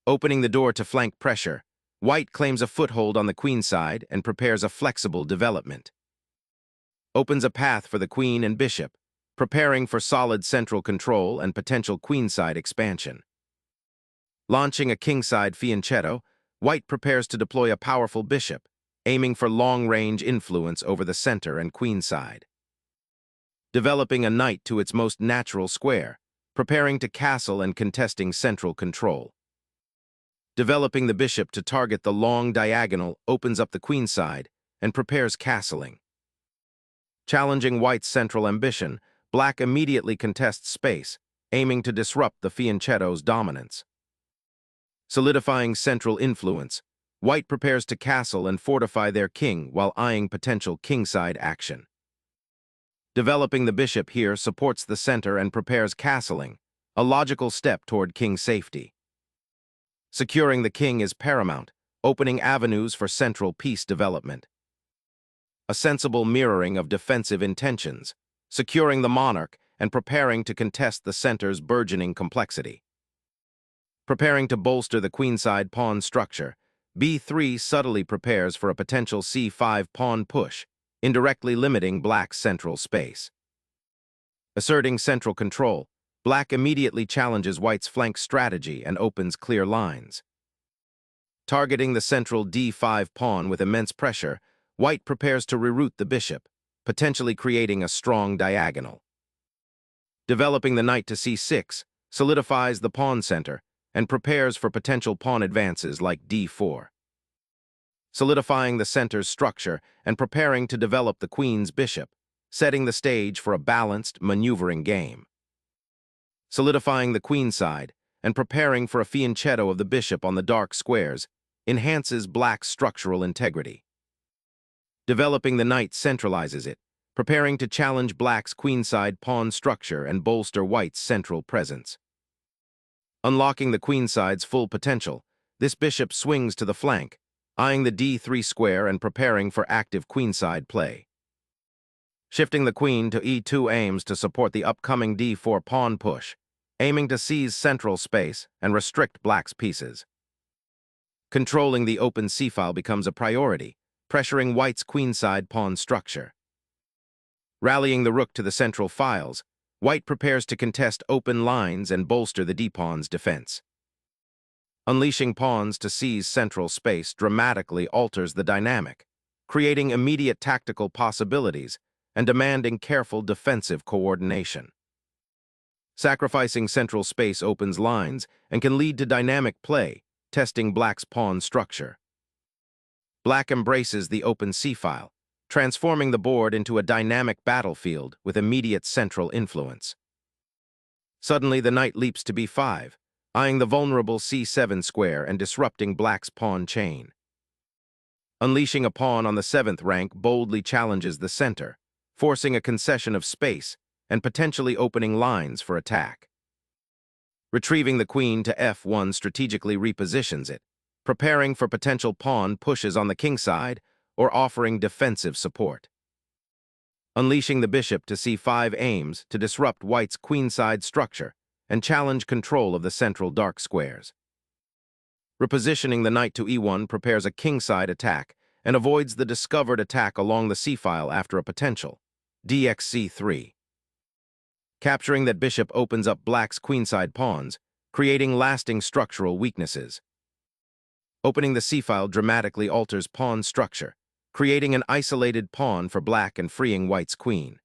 Opening the door to flank pressure, white claims a foothold on the queen side and prepares a flexible development. Opens a path for the queen and bishop, preparing for solid central control and potential queenside expansion. Launching a kingside fianchetto, white prepares to deploy a powerful bishop, aiming for long-range influence over the center and queenside. Developing a knight to its most natural square, preparing to castle and contesting central control. Developing the bishop to target the long diagonal opens up the queenside and prepares castling. Challenging white's central ambition, black immediately contests space, aiming to disrupt the fianchetto's dominance. Solidifying central influence, white prepares to castle and fortify their king while eyeing potential kingside action. Developing the bishop here supports the center and prepares castling, a logical step toward king safety. Securing the king is paramount, opening avenues for central piece development. A sensible mirroring of defensive intentions, securing the monarch and preparing to contest the center's burgeoning complexity. Preparing to bolster the queenside pawn structure, b3 subtly prepares for a potential c5 pawn push, indirectly limiting black's central space. Asserting central control, black immediately challenges white's flank strategy and opens clear lines. Targeting the central d5 pawn with immense pressure, white prepares to reroute the bishop, potentially creating a strong diagonal. Developing the knight to c6 solidifies the pawn center and prepares for potential pawn advances like d4. Solidifying the center's structure and preparing to develop the queen's bishop, setting the stage for a balanced, maneuvering game. Solidifying the queenside and preparing for a fianchetto of the bishop on the dark squares enhances black's structural integrity. Developing the knight centralizes it, preparing to challenge black's queenside pawn structure and bolster white's central presence. Unlocking the queenside's full potential, this bishop swings to the flank, eyeing the d3 square and preparing for active queenside play. Shifting the queen to e2 aims to support the upcoming d4 pawn push, aiming to seize central space and restrict black's pieces. Controlling the open c-file becomes a priority, pressuring white's queenside pawn structure. Rallying the rook to the central files, white prepares to contest open lines and bolster the d-pawn's defense. Unleashing pawns to seize central space dramatically alters the dynamic, creating immediate tactical possibilities and demanding careful defensive coordination. Sacrificing central space opens lines and can lead to dynamic play, testing black's pawn structure. Black embraces the open c-file, transforming the board into a dynamic battlefield with immediate central influence. Suddenly, the knight leaps to b5, eyeing the vulnerable c7 square and disrupting black's pawn chain. Unleashing a pawn on the 7th rank boldly challenges the center, forcing a concession of space and potentially opening lines for attack. Retrieving the queen to f1 strategically repositions it, preparing for potential pawn pushes on the king side or offering defensive support. Unleashing the bishop to c5 aims to disrupt white's queenside structure and challenge control of the central dark squares. Repositioning the knight to e1 prepares a kingside attack and avoids the discovered attack along the c-file after a potential dxc3. Capturing that bishop opens up black's queenside pawns, creating lasting structural weaknesses. Opening the c-file dramatically alters pawn structure, creating an isolated pawn for black and freeing white's queen.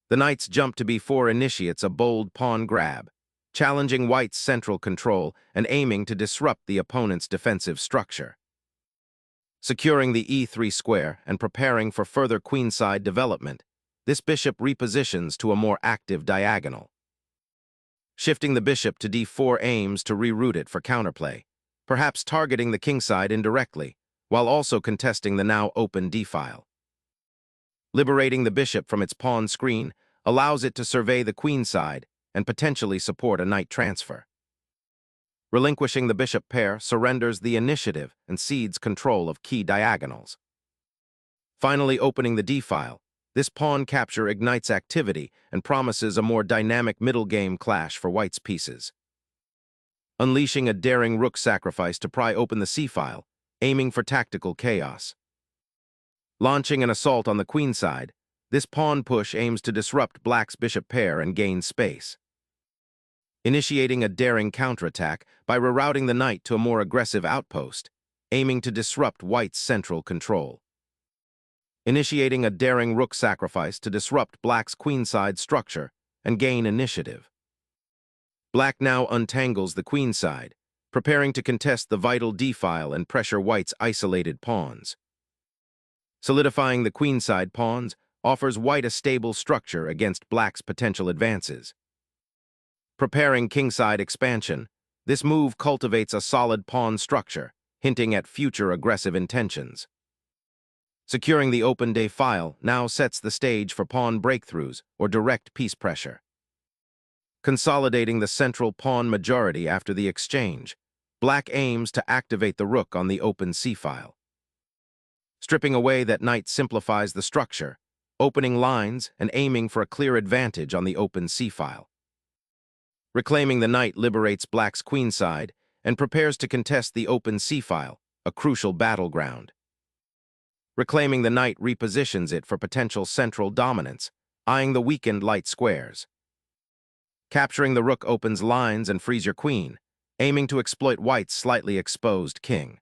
The knight's jump to b4 initiates a bold pawn grab, challenging white's central control and aiming to disrupt the opponent's defensive structure. Securing the e3 square and preparing for further queenside development, this bishop repositions to a more active diagonal. Shifting the bishop to d4 aims to reroute it for counterplay, perhaps targeting the kingside indirectly, while also contesting the now open d-file. Liberating the bishop from its pawn screen allows it to survey the queenside and potentially support a knight transfer. Relinquishing the bishop pair surrenders the initiative and cedes control of key diagonals. Finally, opening the d-file, this pawn capture ignites activity and promises a more dynamic middle game clash for white's pieces. unleashing a daring rook sacrifice to pry open the c-file, aiming for tactical chaos. Launching an assault on the queen side, this pawn push aims to disrupt black's bishop pair and gain space. Initiating a daring counterattack by rerouting the knight to a more aggressive outpost, aiming to disrupt white's central control. Initiating a daring rook sacrifice to disrupt black's queenside structure and gain initiative. Black now untangles the queenside, preparing to contest the vital d-file and pressure white's isolated pawns. Solidifying the queenside pawns offers white a stable structure against black's potential advances. Preparing kingside expansion, this move cultivates a solid pawn structure, hinting at future aggressive intentions. Securing the open d-file now sets the stage for pawn breakthroughs or direct piece pressure. Consolidating the central pawn majority after the exchange, black aims to activate the rook on the open c-file. Stripping away that knight simplifies the structure, opening lines and aiming for a clear advantage on the open c-file. Reclaiming the knight liberates black's queenside and prepares to contest the open c-file, a crucial battleground. Reclaiming the knight repositions it for potential central dominance, eyeing the weakened light squares. Capturing the rook opens lines and frees your queen, aiming to exploit white's slightly exposed king.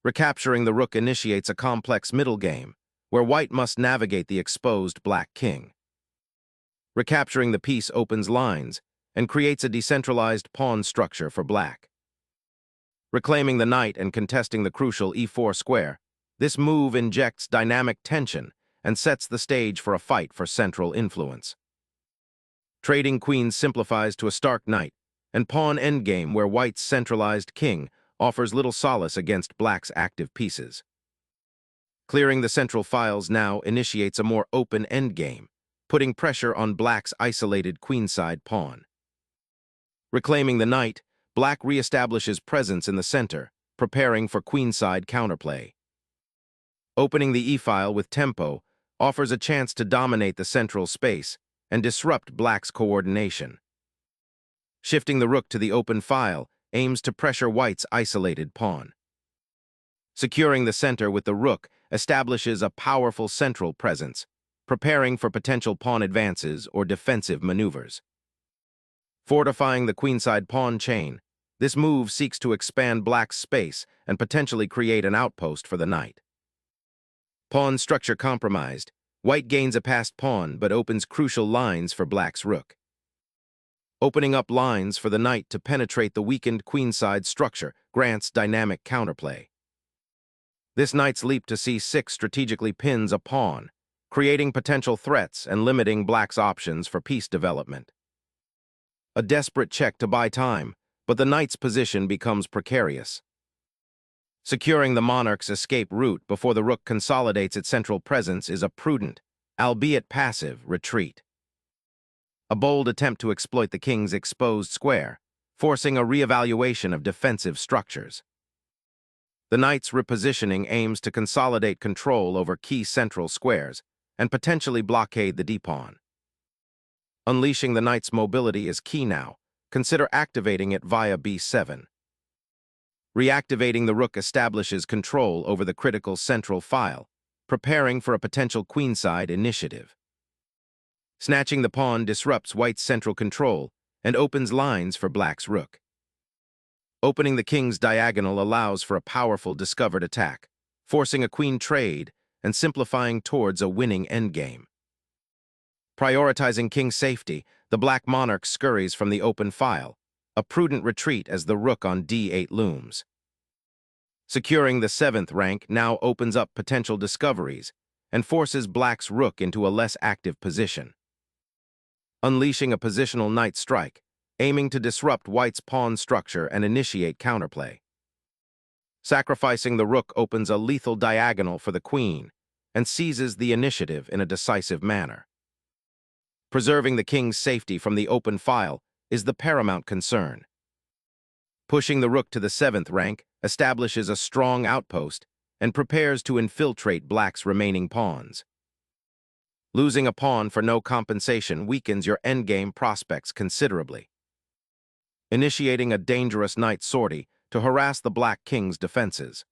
Recapturing the rook initiates a complex middle game, where white must navigate the exposed black king. Recapturing the piece opens lines and creates a decentralized pawn structure for black. Reclaiming the knight and contesting the crucial e4 square, this move injects dynamic tension and sets the stage for a fight for central influence. Trading queens simplifies to a stark knight, and pawn endgame where white's centralized king offers little solace against black's active pieces. Clearing the central files now initiates a more open endgame, putting pressure on black's isolated queenside pawn. Reclaiming the knight, black reestablishes presence in the center, preparing for queenside counterplay. Opening the e-file with tempo offers a chance to dominate the central space and disrupt black's coordination. Shifting the rook to the open file aims to pressure white's isolated pawn. Securing the center with the rook establishes a powerful central presence, preparing for potential pawn advances or defensive maneuvers. Fortifying the queenside pawn chain, this move seeks to expand black's space and potentially create an outpost for the knight. Pawn structure compromised, white gains a passed pawn but opens crucial lines for black's rook. Opening up lines for the knight to penetrate the weakened queenside structure grants dynamic counterplay. This knight's leap to c6 strategically pins a pawn, creating potential threats and limiting black's options for piece development. A desperate check to buy time, but the knight's position becomes precarious. Securing the monarch's escape route before the rook consolidates its central presence is a prudent, albeit passive, retreat. A bold attempt to exploit the king's exposed square, forcing a reevaluation of defensive structures. The knight's repositioning aims to consolidate control over key central squares and potentially blockade the d-pawn. Unleashing the knight's mobility is key now. Consider activating it via b7. Reactivating the rook establishes control over the critical central file, preparing for a potential queenside initiative. Snatching the pawn disrupts white's central control and opens lines for black's rook. Opening the king's diagonal allows for a powerful discovered attack, forcing a queen trade and simplifying towards a winning endgame. Prioritizing king safety, the black monarch scurries from the open file, a prudent retreat as the rook on d8 looms. Securing the 7th rank now opens up potential discoveries and forces black's rook into a less active position. Unleashing a positional knight strike, aiming to disrupt white's pawn structure and initiate counterplay. Sacrificing the rook opens a lethal diagonal for the queen and seizes the initiative in a decisive manner. Preserving the king's safety from the open file is the paramount concern. Pushing the rook to the 7th rank establishes a strong outpost and prepares to infiltrate black's remaining pawns. Losing a pawn for no compensation weakens your endgame prospects considerably. initiating a dangerous night sortie to harass the Black King's defenses.